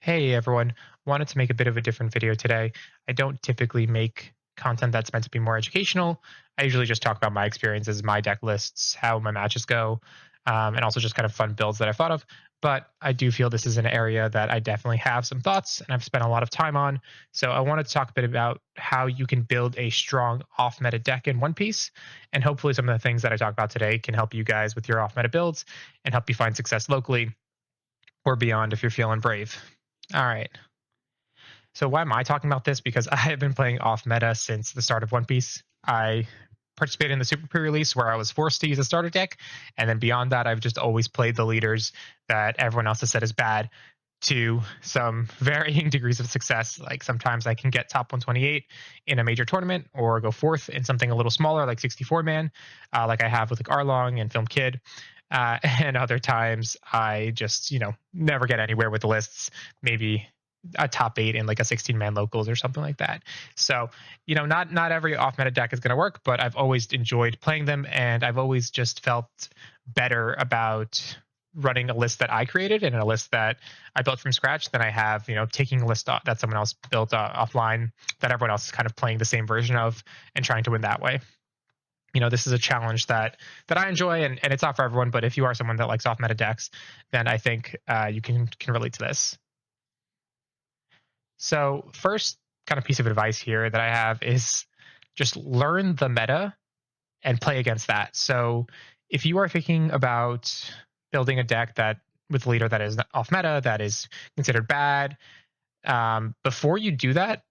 Hey everyone, wanted to make a bit of a different video today. I don't typically make content that's meant to be more educational. I usually just talk about my experiences, my deck lists, how my matches go, and also just kind of fun builds that I've thought of. But I do feel this is an area that I definitely have some thoughts and I've spent a lot of time on. So I wanted to talk a bit about how you can build a strong off-meta deck in One Piece. And hopefully some of the things that I talk about today can help you guys with your off-meta builds and help you find success locally or beyond if you're feeling brave. All right. So why am I talking about this? Because I have been playing off meta since the start of One Piece. I participated in the Super Pre-release where I was forced to use a starter deck, and then beyond that, I've just always played the leaders that everyone else has said is bad to some varying degrees of success. Like sometimes I can get top 128 in a major tournament, or go fourth in something a little smaller like 64 man, like I have with like Arlong and Film Kid. And other times I just never get anywhere with the lists. Maybe a top 8 in like a 16-man locals or something like that. So, not every off-meta deck is going to work, but I've always enjoyed playing them, and I've always just felt better about running a list that I created and a list that I built from scratch than I have, taking a list that someone else built offline that everyone else is kind of playing the same version of and trying to win that way. This is a challenge that I enjoy, and it's not for everyone, but if you are someone that likes off-meta decks, then I think you can relate to this. So first kind of piece of advice here that I have is just learn the meta and play against that. So if you are thinking about building a deck that with a leader that is off meta, that is considered bad, before you do that,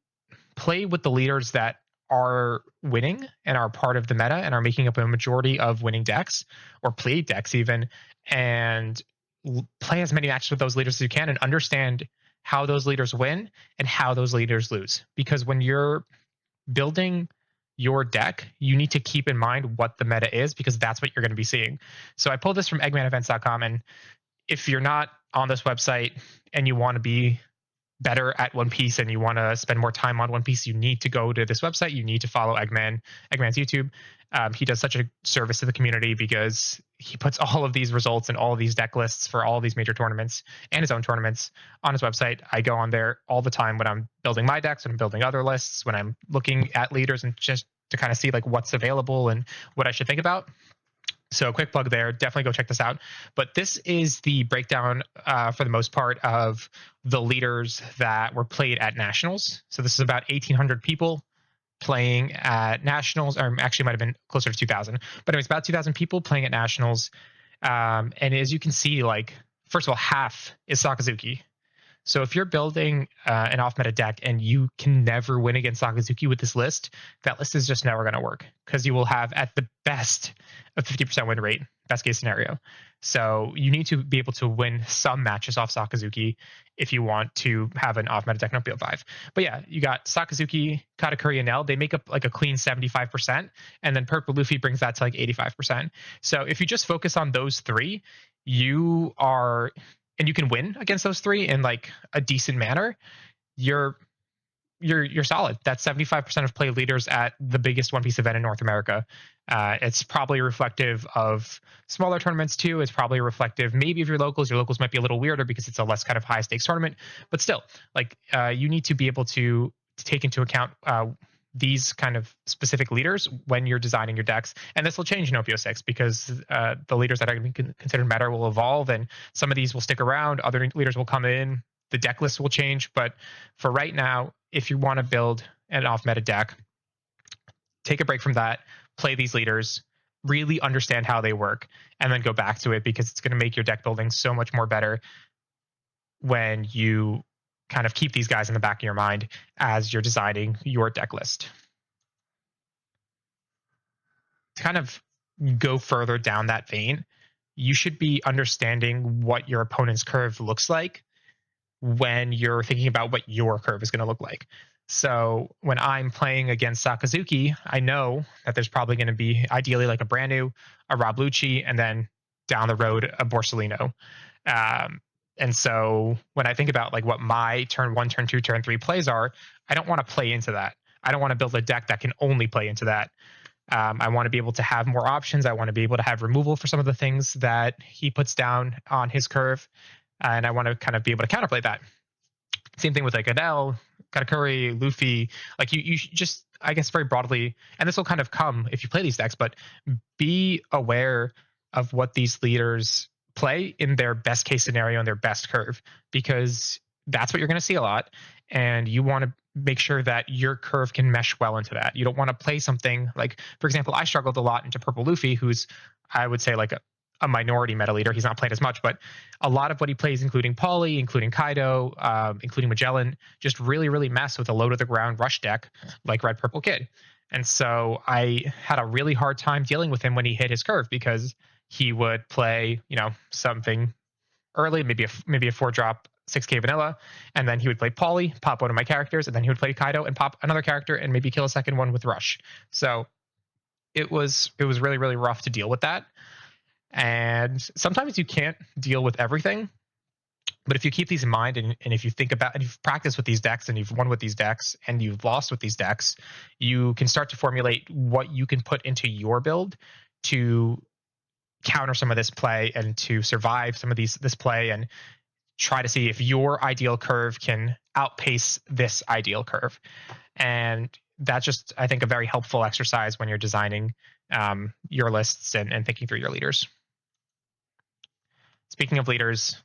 play with the leaders that are winning and are part of the meta and are making up a majority of winning decks or play decks even, and play as many matches with those leaders as you can and understand how those leaders win and how those leaders lose. Because when you're building your deck, you need to keep in mind what the meta is, because that's what you're going to be seeing. So I pulled this from eggmanevents.com, and if you're not on this website and you want to be better at One Piece and you want to spend more time on One Piece, you need to go to this website. You need to follow Eggman's YouTube. He does such a service to the community because he puts all of these results and all of these deck lists for all of these major tournaments and his own tournaments on his website. I go on there all the time when I'm building my decks, when I'm building other lists, when I'm looking at leaders, and just to kind of see like what's available and what I should think about. So quick plug there, definitely go check this out. But this is the breakdown for the most part of the leaders that were played at Nationals. So this is about 1,800 people playing at Nationals, or actually might have been closer to 2,000. But anyways, about 2,000 people playing at Nationals. And as you can see, like, first of all, half is Sakazuki. So if you're building an off-meta deck and you can never win against Sakazuki with this list, that list is just never going to work, because you will have at the best a 50% win rate, best case scenario. So you need to be able to win some matches off Sakazuki if you want to have an off-meta deck in BO5. But yeah, you got Sakazuki, Katakuri, and Nell. They make up like a clean 75%, and then Purple Luffy brings that to like 85%. So if you just focus on those three, you are, and you can win against those three in like a decent manner, you're solid. That's 75% of play leaders at the biggest One Piece event in North America. It's probably reflective of smaller tournaments too. It's probably reflective maybe of your locals. Your locals might be a little weirder because it's a less kind of high stakes tournament, but still, like you need to be able to take into account these kind of specific leaders when you're designing your decks. And this will change in OPO6 because the leaders that are going to be considered meta will evolve, and some of these will stick around. Other leaders will come in. The deck list will change. But for right now, if you want to build an off-meta deck, take a break from that, play these leaders, really understand how they work, and then go back to it, because it's going to make your deck building so much more better when you kind of keep these guys in the back of your mind as you're designing your deck list. To kind of go further down that vein, you should be understanding what your opponent's curve looks like when you're thinking about what your curve is going to look like. So when I'm playing against Sakazuki, I know that there's probably going to be ideally like a brand new, a Rob Lucci, and then down the road a Borsellino. And so when I think about like what my turn 1, turn 2, turn 3 plays are, I don't want to play into that. I don't want to build a deck that can only play into that. I want to be able to have more options. I want to be able to have removal for some of the things that he puts down on his curve. And I want to kind of be able to counterplay that. Same thing with like Adele, Katakuri, Luffy. Like you just, I guess, very broadly, and this will kind of come if you play these decks, but be aware of what these leaders play in their best case scenario and their best curve, because that's what you're going to see a lot. And you want to make sure that your curve can mesh well into that. You don't want to play something like, for example, I struggled a lot into Purple Luffy, who's, I would say, like a minority meta leader. He's not played as much, but a lot of what he plays, including Pauly, including Kaido, including Magellan, just really, really mess with a low to the ground rush deck like Red Purple Kid. And so I had a really hard time dealing with him when he hit his curve, because he would play, something early, maybe a 4-drop 6K vanilla, and then he would play Pauly, pop one of my characters, and then he would play Kaido and pop another character and maybe kill a second one with Rush. So it was really, really rough to deal with that. And sometimes you can't deal with everything, but if you keep these in mind, and if you think about, and you've practiced with these decks, and you've won with these decks, and you've lost with these decks, you can start to formulate what you can put into your build to counter some of this play and to survive some of this play, and try to see if your ideal curve can outpace this ideal curve. And that's just, I think, a very helpful exercise when you're designing your lists and thinking through your leaders. Speaking of leaders,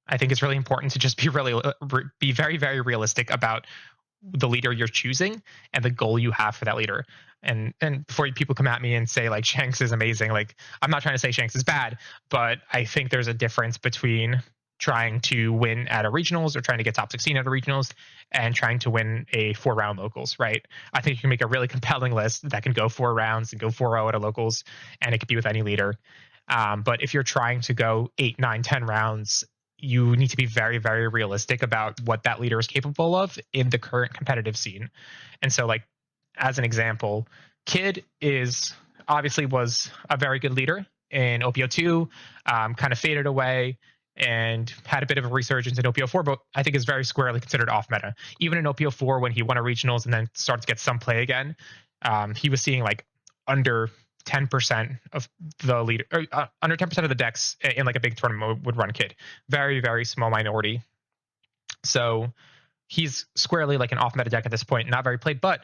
I think it's really important to just be very, very realistic about the leader you're choosing and the goal you have for that leader. And before people come at me and say like Shanks is amazing, like I'm not trying to say Shanks is bad, but I think there's a difference between trying to win at a regionals or trying to get top 16 at a regionals and trying to win a 4-round locals, right? I think you can make a really compelling list that can go 4 rounds and go 4-0 at a locals, and it could be with any leader. But if you're trying to go 8, 9, 10 rounds, you need to be very, very realistic about what that leader is capable of in the current competitive scene. And so, like, as an example, Kid was a very good leader in OPO2, kind of faded away and had a bit of a resurgence in OPO4, but I think is very squarely considered off meta. Even in OPO4, when he won a regionals and then started to get some play again, he was seeing like under 10% of the leader, or under 10% of the decks in like a big tournament would run Kid. Very, very small minority. So he's squarely like an off meta deck at this point, not very played, but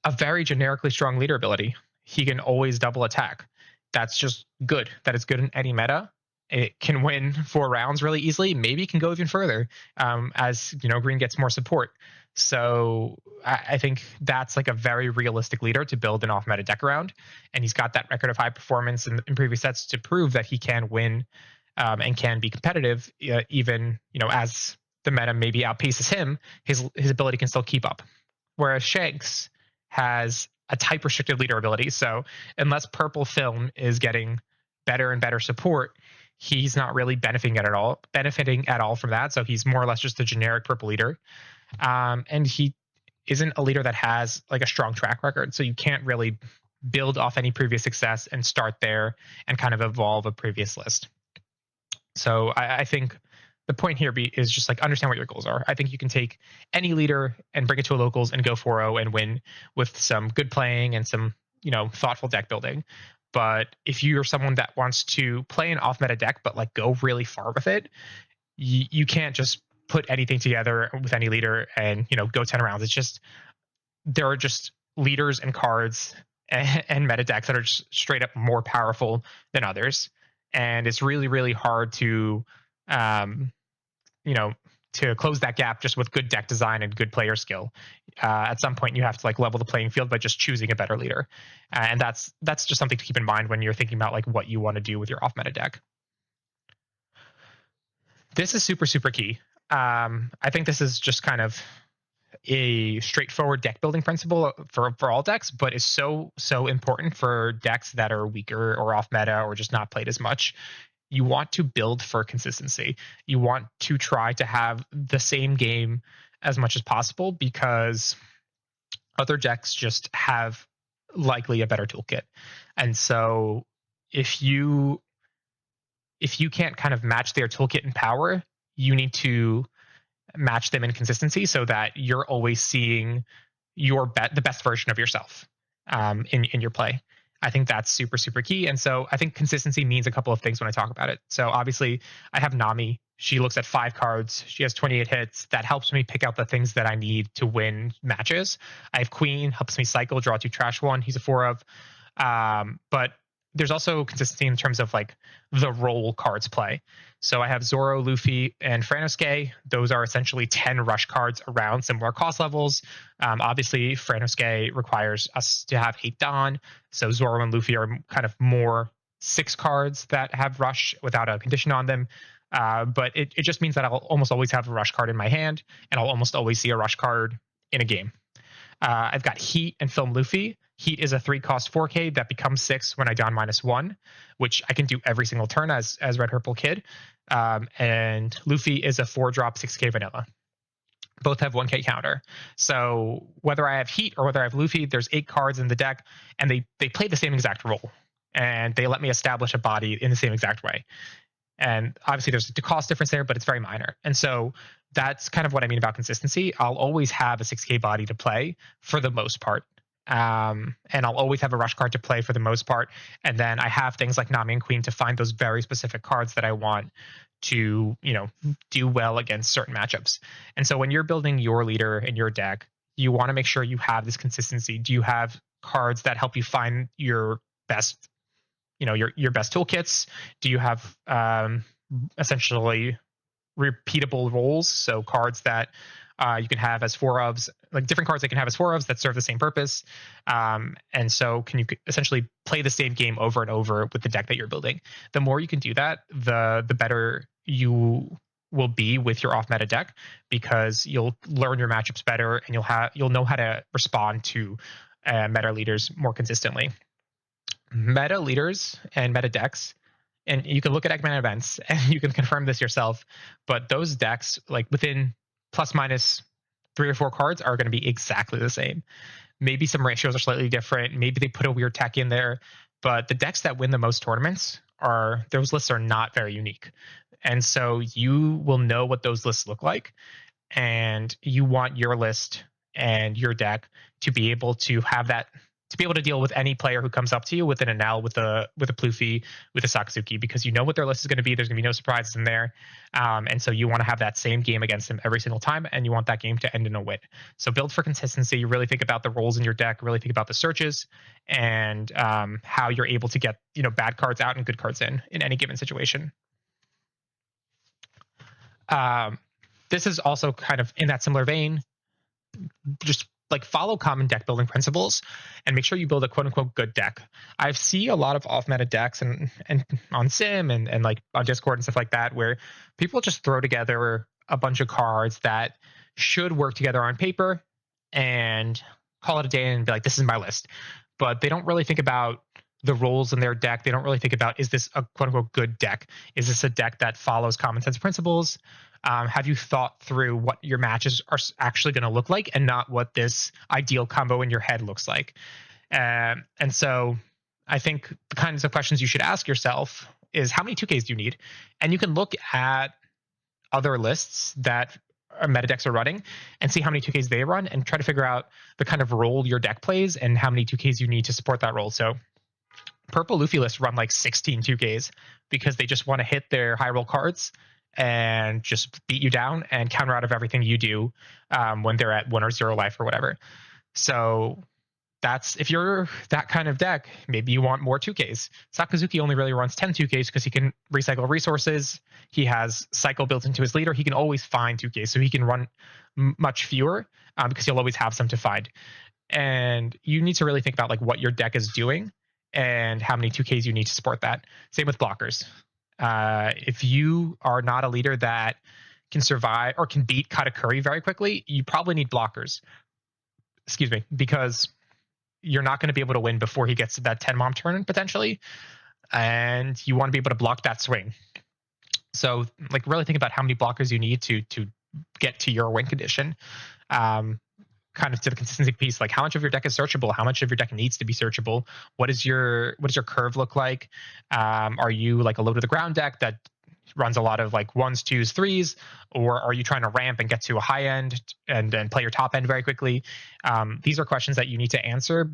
a very generically strong leader ability. He can always double attack. That's just good. That is good in any meta. It can win 4 rounds really easily. Maybe it can go even further as green gets more support. So I think that's like a very realistic leader to build an off-meta deck around, and he's got that record of high performance in previous sets to prove that he can win and can be competitive, even as the meta maybe outpaces him. His ability can still keep up. Whereas Shanks has a type restricted leader ability, so unless Purple Film is getting better and better support, he's not really benefiting at all from that. So he's more or less just a generic purple leader. And he isn't a leader that has like a strong track record. So you can't really build off any previous success and start there and kind of evolve a previous list. So I think the point here is just like understand what your goals are. I think you can take any leader and bring it to a locals and go 4-0 and win with some good playing and some thoughtful deck building. But if you're someone that wants to play an off-meta deck but like go really far with it, you can't just put anything together with any leader and go 10 rounds. It's just there are just leaders and cards and meta decks that are just straight up more powerful than others, and it's really, really hard to to close that gap just with good deck design and good player skill. At some point, you have to like level the playing field by just choosing a better leader, and that's just something to keep in mind when you're thinking about like what you want to do with your off-meta deck. This is super, super key. I think this is just kind of a straightforward deck building principle for all decks, but is so important for decks that are weaker or off meta or just not played as much. You want to build for consistency. You want to try to have the same game as much as possible, because other decks just have likely a better toolkit. And so if you can't kind of match their toolkit in power, you need to match them in consistency so that you're always seeing the best version of yourself in your play. I think that's super, super key. And so I think consistency means a couple of things when I talk about it. So obviously I have Nami She looks at 5 cards. She has 28 hits. That helps me pick out the things that I need to win matches. I have Queen, helps me cycle, draw 2, trash 1. He's a 4 of. But there's also consistency in terms of like the role cards play. So I have Zoro, Luffy, and Franosuke. Those are essentially 10 rush cards around similar cost levels. Obviously, Franosuke requires us to have 8 Dawn. So Zoro and Luffy are kind of more 6 cards that have rush without a condition on them. But it just means that I'll almost always have a rush card in my hand, and I'll almost always see a rush card in a game. I've got Heat and Film Luffy. Heat is a 3-cost 4K that becomes 6 when I down -1, which I can do every single turn as Red Purple Kid. And Luffy is a 4-drop 6K vanilla. Both have 1K counter. So whether I have Heat or whether I have Luffy, there's 8 cards in the deck, and they play the same exact role. And they let me establish a body in the same exact way. And obviously there's a cost difference there, but it's very minor. And so that's kind of what I mean about consistency. I'll always have a 6K body to play for the most part. And I'll always have a rush card to play for the most part. And then I have things like Nami and Queen to find those very specific cards that I want to, do well against certain matchups. And so when you're building your leader in your deck, you want to make sure you have this consistency. Do you have cards that help you find your best your best toolkits? Do you have essentially repeatable roles? So cards that you can have as 4 ofs, like different cards that can have as 4 ofs that serve the same purpose. And so can you essentially play the same game over and over with the deck that you're building? The more you can do that, the better you will be with your off meta deck, because you'll learn your matchups better and you'll know how to respond to meta leaders more consistently. Meta leaders and meta decks, and you can look at Eggman events and you can confirm this yourself, but those decks, like within plus minus 3 or 4 cards, are going to be exactly the same. Maybe some ratios are slightly different. Maybe they put a weird tech in there, but the decks that win the most tournaments those lists are not very unique. And so you will know what those lists look like, and you want your list and your deck to be able to have that, to be able to deal with any player who comes up to you with an Enel, with a Pluffy, with a Sakatsuki, because you know what their list is going to be. There's going to be no surprises in there. And so you want to have that same game against them every single time, and you want that game to end in a win. So build for consistency. You really think about the roles in your deck, really think about the searches, and how you're able to get bad cards out and good cards in any given situation. This is also kind of in that similar vein. Just like follow common deck building principles and make sure you build a quote unquote good deck. I see a lot of off meta decks and on Sim and like on Discord and stuff like that, where people just throw together a bunch of cards that should work together on paper and call it a day and be like, this is my list. But they don't really think about the roles in their deck. They don't really think about, is this a quote unquote good deck? Is this a deck that follows common sense principles? Have you thought through what your matches are actually going to look like, and not what this ideal combo in your head looks like? And so I think the kinds of questions you should ask yourself is, how many 2Ks do you need? And you can look at other lists that meta decks are running and see how many 2Ks they run, and try to figure out the kind of role your deck plays and how many 2Ks you need to support that role. So Purple Luffy lists run like 16 2Ks because they just want to hit their high roll cards and just beat you down and counter out of everything you do when they're at 1 or 0 life or whatever. So that's, if you're that kind of deck, maybe you want more 2Ks. Sakazuki only really runs 10 2Ks because he can recycle resources. He has cycle built into his leader. He can always find 2Ks, so he can run much fewer because he'll always have some to find. And you need to really think about like what your deck is doing and how many 2Ks you need to support that. Same with blockers. If you are not a leader that can survive or can beat Katakuri very quickly, you probably need blockers. Excuse me, because you're not going to be able to win before he gets to that 10 mom turn potentially, and you want to be able to block that swing. So like really think about how many blockers you need to get to your win condition. Kind of to the consistency piece, like how much of your deck is searchable, how much of your deck needs to be searchable, what does your curve look like? Are you like a low to the ground deck that runs a lot of like 1s, 2s, 3s, or are you trying to ramp and get to a high end and then play your top end very quickly? These are questions that you need to answer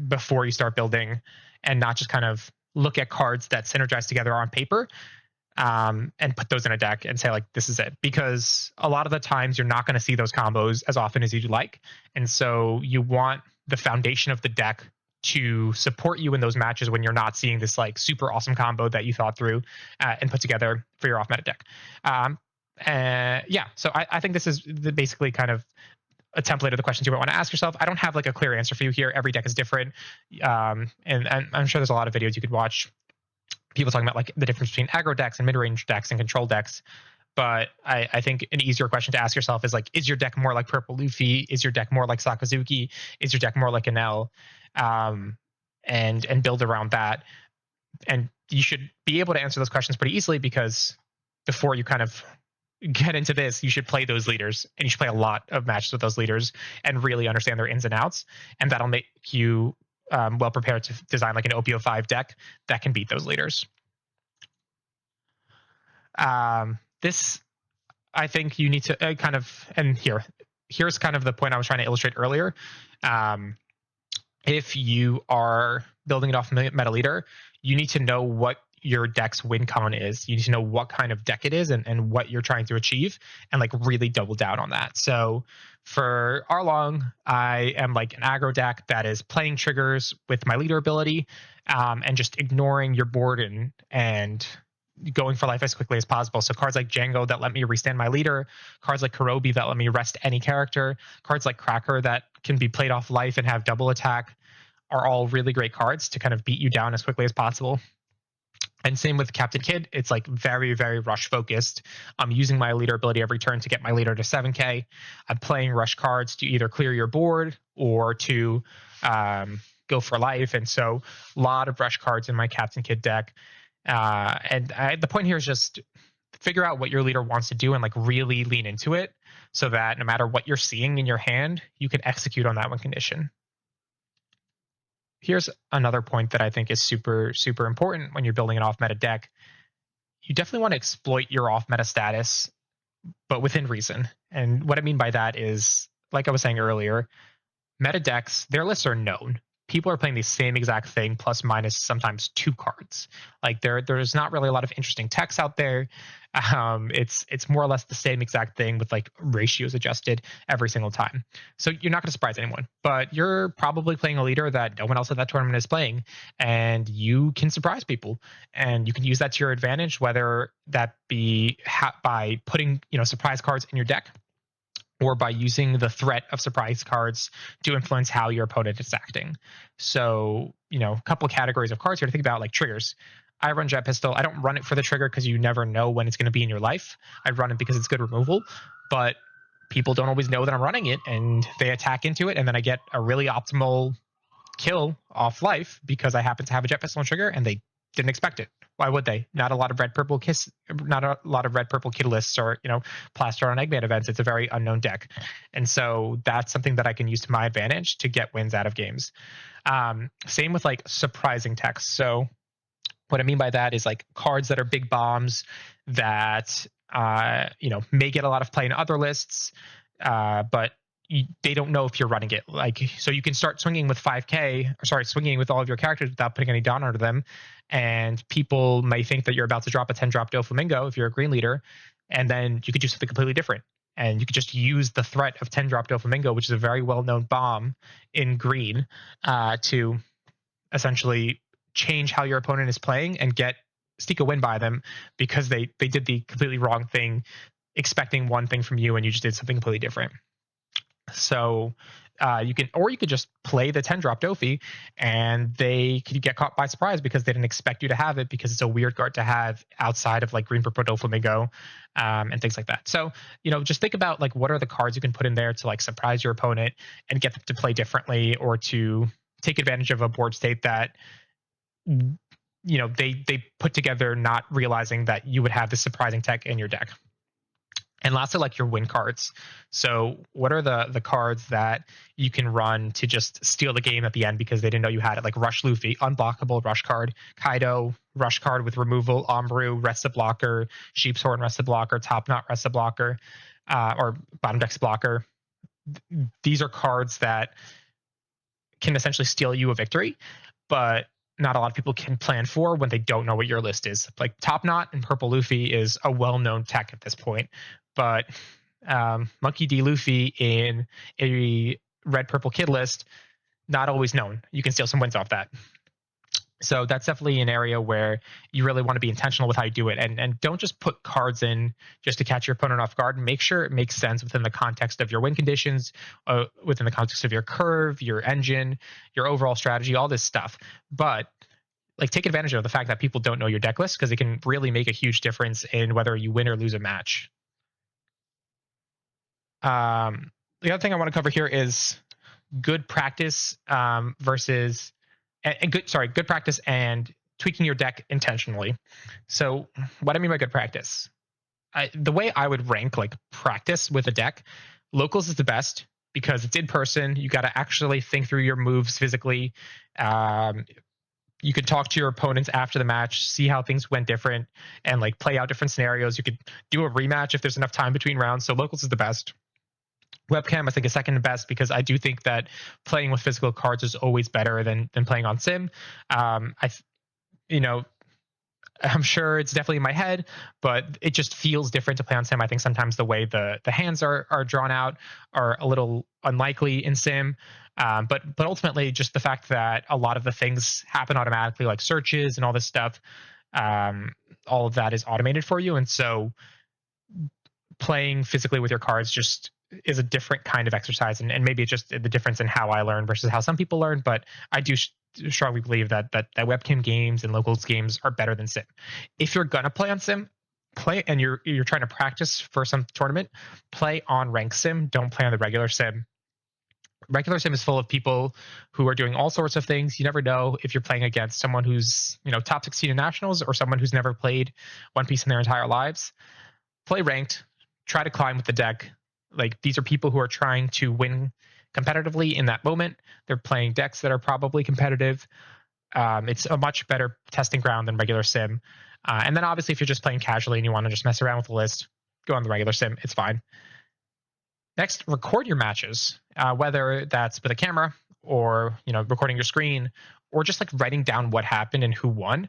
before you start building, and not just kind of look at cards that synergize together on paper. and put those in a deck and say like this is it, because a lot of the times you're not going to see those combos as often as you'd like, and so you want the foundation of the deck to support you in those matches when you're not seeing this like super awesome combo that you thought through and put together for your off meta deck. Yeah, so I think this is basically kind of a template of the questions you might want to ask yourself. I don't have like a clear answer for you here. Every deck is different, and I'm sure there's a lot of videos you could watch, people talking about like the difference between aggro decks and mid-range decks and control decks. But I think an easier question to ask yourself is like, is your deck more like Purple Luffy? Is your deck more like Sakazuki? Is your deck more like Enel? And build around that. And you should be able to answer those questions pretty easily, because before you kind of get into this, you should play those leaders, and you should play a lot of matches with those leaders and really understand their ins and outs. And that'll make you well prepared to design like an OPO5 deck that can beat those leaders. This, I think you need to kind of, and here's kind of the point I was trying to illustrate earlier. If you are building it off meta leader, you need to know what your deck's win con is. You need to know what kind of deck it is and what you're trying to achieve, and like really double down on that. So for Arlong, I am like an aggro deck that is playing triggers with my leader ability, and just ignoring your board and going for life as quickly as possible. So cards like Django that let me restand my leader, cards like Kurobi that let me rest any character, cards like Cracker that can be played off life and have double attack are all really great cards to kind of beat you down as quickly as possible. And same with Captain Kidd. It's like very, very rush focused. I'm using my leader ability every turn to get my leader to 7k. I'm playing rush cards to either clear your board or to go for life. And so a lot of rush cards in my Captain Kidd deck. The point here is just figure out what your leader wants to do and like really lean into it, so that no matter what you're seeing in your hand, you can execute on that one condition. Here's another point that I think is super, super important when you're building an off-meta deck. You definitely want to exploit your off-meta status, but within reason. And what I mean by that is, like I was saying earlier, meta decks, their lists are known. People are playing the same exact thing, plus minus sometimes 2 cards. Like there's not really a lot of interesting text out there. It's more or less the same exact thing with like ratios adjusted every single time. So you're not going to surprise anyone, but you're probably playing a leader that no one else at that tournament is playing, and you can surprise people, and you can use that to your advantage, whether that be by putting surprise cards in your deck, or by using the threat of surprise cards to influence how your opponent is acting. So, a couple of categories of cards here to think about, like triggers. I run Jet Pistol. I don't run it for the trigger because you never know when it's going to be in your life. I run it because it's good removal, but people don't always know that I'm running it, and they attack into it, and then I get a really optimal kill off life because I happen to have a Jet Pistol on trigger, and they didn't expect it. Why would they? Not a lot of red purple kid lists or plaster on Eggman events. It's a very unknown deck, and so that's something that I can use to my advantage to get wins out of games. Same with like surprising text. So what I mean by that is like cards that are big bombs that may get a lot of play in other lists, but they don't know if you're running it. Like, so you can start swinging with swinging with all of your characters without putting any dawn onto them, and people may think that you're about to drop a 10-drop Doflamingo if you're a green leader, and then you could do something completely different. And you could just use the threat of 10-drop Doflamingo, which is a very well-known bomb in green, to essentially change how your opponent is playing and sneak a win by them, because they did the completely wrong thing, expecting one thing from you, and you just did something completely different. So you could just play the 10-drop Dofi, and they could get caught by surprise because they didn't expect you to have it, because it's a weird card to have outside of like green purple Doflamingo, and things like that. So just think about like what are the cards you can put in there to like surprise your opponent and get them to play differently, or to take advantage of a board state that they put together not realizing that you would have this surprising tech in your deck. And lastly, like your win cards. So what are the cards that you can run to just steal the game at the end because they didn't know you had it? Like Rush Luffy, unblockable rush card. Kaido, rush card with removal. Ambrew, rest blocker. Sheep's Horn, rest blocker. Top Knot, rest blocker. Or bottom decks blocker. These are cards that can essentially steal you a victory, but not a lot of people can plan for when they don't know what your list is. Like Top Knot and Purple Luffy is a well-known tech at this point, but Monkey D. Luffy in a red purple kid list, not always known. You can steal some wins off that. So that's definitely an area where you really want to be intentional with how you do it, and don't just put cards in just to catch your opponent off guard. Make sure it makes sense within the context of your win conditions, within the context of your curve, your engine, your overall strategy, all this stuff. But like, take advantage of the fact that people don't know your deck list, because it can really make a huge difference in whether you win or lose a match. The other thing I want to cover here is good practice versus good practice and tweaking your deck intentionally. So what I mean by good practice, the way I would rank like practice with a deck, locals is the best because it's in person. You got to actually think through your moves physically. You could talk to your opponents after the match, see how things went different, and like play out different scenarios. You could do a rematch if there's enough time between rounds. So locals is the best. Webcam, I think, is second best, because I do think that playing with physical cards is always better than playing on sim. I'm sure it's definitely in my head, but it just feels different to play on sim. I think sometimes the way the hands are drawn out are a little unlikely in sim. But ultimately, just the fact that a lot of the things happen automatically, like searches and all this stuff, all of that is automated for you. And so playing physically with your cards just is a different kind of exercise, and maybe it's just the difference in how I learn versus how some people learn. But I do strongly believe that webcam games and locals games are better than sim. If you're gonna play on sim, and you're trying to practice for some tournament, play on ranked sim. Don't play on the regular sim. Regular sim is full of people who are doing all sorts of things. You never know if you're playing against someone who's top 16 in nationals, or someone who's never played One Piece in their entire lives. Play ranked. Try to climb with the deck. Like, these are people who are trying to win competitively in that moment. They're playing decks that are probably competitive. It's a much better testing ground than regular sim. And then obviously, if you're just playing casually and you want to just mess around with the list, go on the regular sim. It's fine. Next, record your matches, whether that's with a camera or recording your screen, or just like writing down what happened and who won.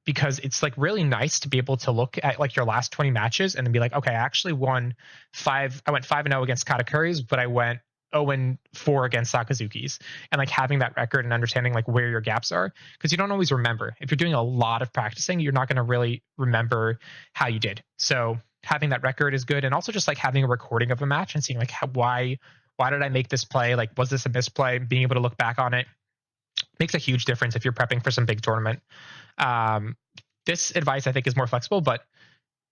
Because it's like really nice to be able to look at like your last 20 matches and then be like, okay, I actually won 5. I went 5-0 against Katakuri's, but I went 0-4 against Sakazuki's. And like having that record and understanding like where your gaps are, because you don't always remember. If you're doing a lot of practicing, you're not going to really remember how you did. So having that record is good. And also just like having a recording of a match and seeing like why did I make this play? Like, was this a misplay? Being able to look back on it makes a huge difference if you're prepping for some big tournament. This advice I think is more flexible, but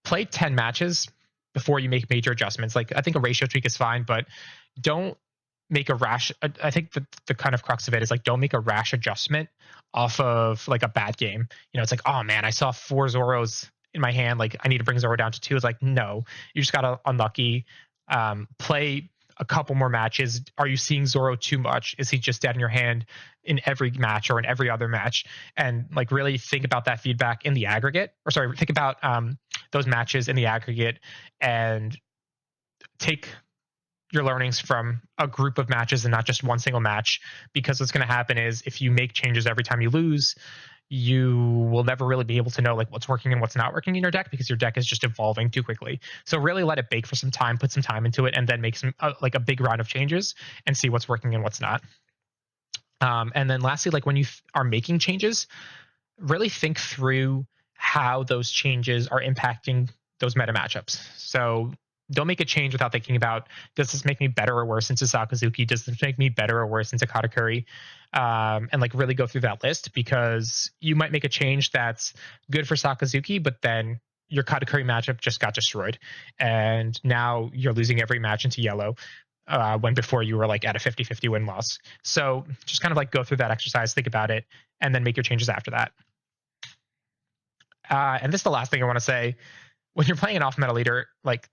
play 10 matches before you make major adjustments. Like, I think a ratio tweak is fine, but don't make a rash. I think the kind of crux of it is like, don't make a rash adjustment off of like a bad game. It's like, oh man, I saw 4 Zoros in my hand. Like, I need to bring Zoro down to 2. It's like, no, you just got unlucky. Play a couple more matches. Are you seeing Zoro too much? Is he just dead in your hand in every match or in every other match? And like really think about that feedback in the aggregate, think about those matches in the aggregate, and take your learnings from a group of matches and not just one single match. Because what's going to happen is, if you make changes every time you lose, you will never really be able to know like what's working and what's not working in your deck, because your deck is just evolving too quickly. So really let it bake for some time, put some time into it, and then make some like a big round of changes and see what's working and what's not. And then lastly, like when you are making changes, really think through how those changes are impacting those meta matchups. So don't make a change without thinking about, does this make me better or worse into Sakazuki? Does this make me better or worse into Katakuri? And like really go through that list, because you might make a change that's good for Sakazuki, but then your Katakuri matchup just got destroyed. And now you're losing every match into yellow, when before you were like at a 50-50 win-loss. So just kind of like go through that exercise, think about it, and then make your changes after that. And this is the last thing I want to say. When you're playing an off-meta leader, like,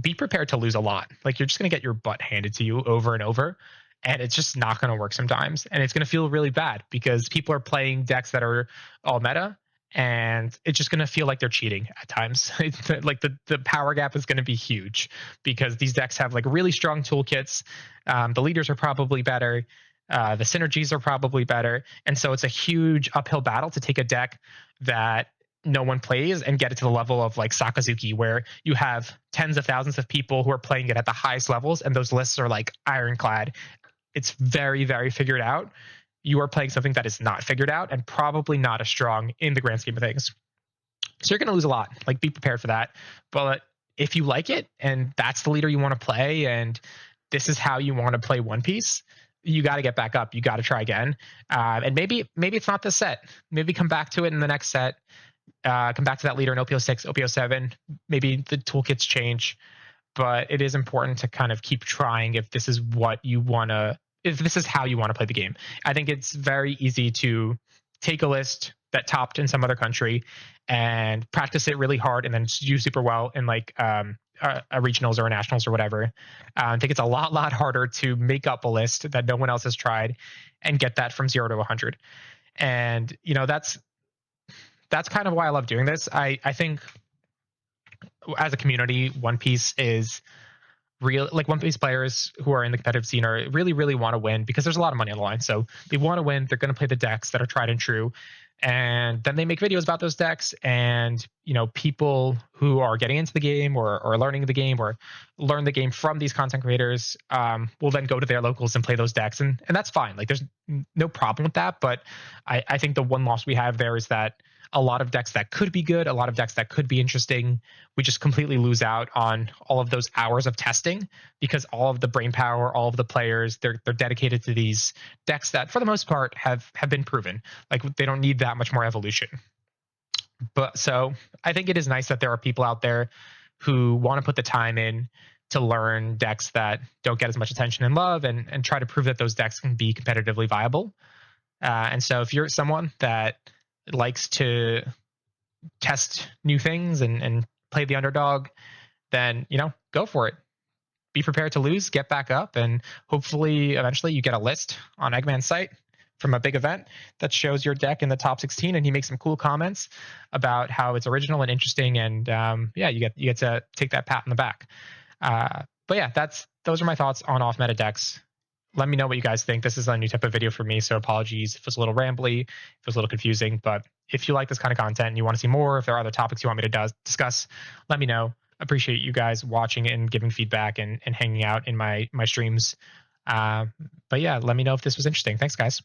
be prepared to lose a lot. Like, you're just going to get your butt handed to you over and over, and it's just not going to work sometimes. And it's going to feel really bad because people are playing decks that are all meta, and it's just going to feel like they're cheating at times. Like the power gap is going to be huge because these decks have like really strong toolkits. The leaders are probably better. The synergies are probably better. And so it's a huge uphill battle to take a deck that no one plays and get it to the level of like Sakazuki, where you have tens of thousands of people who are playing it at the highest levels, and those lists are like ironclad. It's very, very figured out. You are playing something that is not figured out and probably not as strong in the grand scheme of things. So you're going to lose a lot. Like, be prepared for that. But if you like it and that's the leader you want to play and this is how you want to play One Piece, you got to get back up. You got to try again. And maybe it's not this set. Maybe come back to it in the next set. Come back to that leader in OPO 6, OPO 7. Maybe the toolkits change. But it is important to kind of keep trying if this is what you want to, if this is how you want to play the game. I think it's very easy to take a list that topped in some other country and practice it really hard and then do super well in like a regionals or a nationals or whatever. I think it's a lot harder to make up a list that no one else has tried and get that from 0 to 100. And that's kind of why I love doing this. I think as a community, One Piece is real. Like, One Piece players who are in the competitive scene are really want to win because there's a lot of money on the line. So they want to win. They're going to play the decks that are tried and true. And then they make videos about those decks, and people who are getting into the game or learning the game or learn the game from these content creators will then go to their locals and play those decks, and that's fine. Like, there's no problem with that. But I think the one loss we have there is that a lot of decks that could be good, a lot of decks that could be interesting, we just completely lose out on all of those hours of testing because all of the brain power, all of the players, they're dedicated to these decks that for the most part have been proven. Like, they don't need that much more evolution. But so I think it is nice that there are people out there who want to put the time in to learn decks that don't get as much attention and love and try to prove that those decks can be competitively viable. And so if you're someone that likes to test new things and play the underdog, then go for it. Be prepared to lose, get back up, and hopefully eventually you get a list on Eggman's site from a big event that shows your deck in the top 16, and he makes some cool comments about how it's original and interesting, and you get to take that pat in the back. But yeah, those are my thoughts on off-meta decks. Let me know what you guys think. This is a new type of video for me, so apologies if it was a little rambly, if it was a little confusing. But if you like this kind of content and you want to see more, if there are other topics you want me to discuss, let me know. Appreciate you guys watching and giving feedback and hanging out in my streams. But yeah, let me know if this was interesting. Thanks, guys.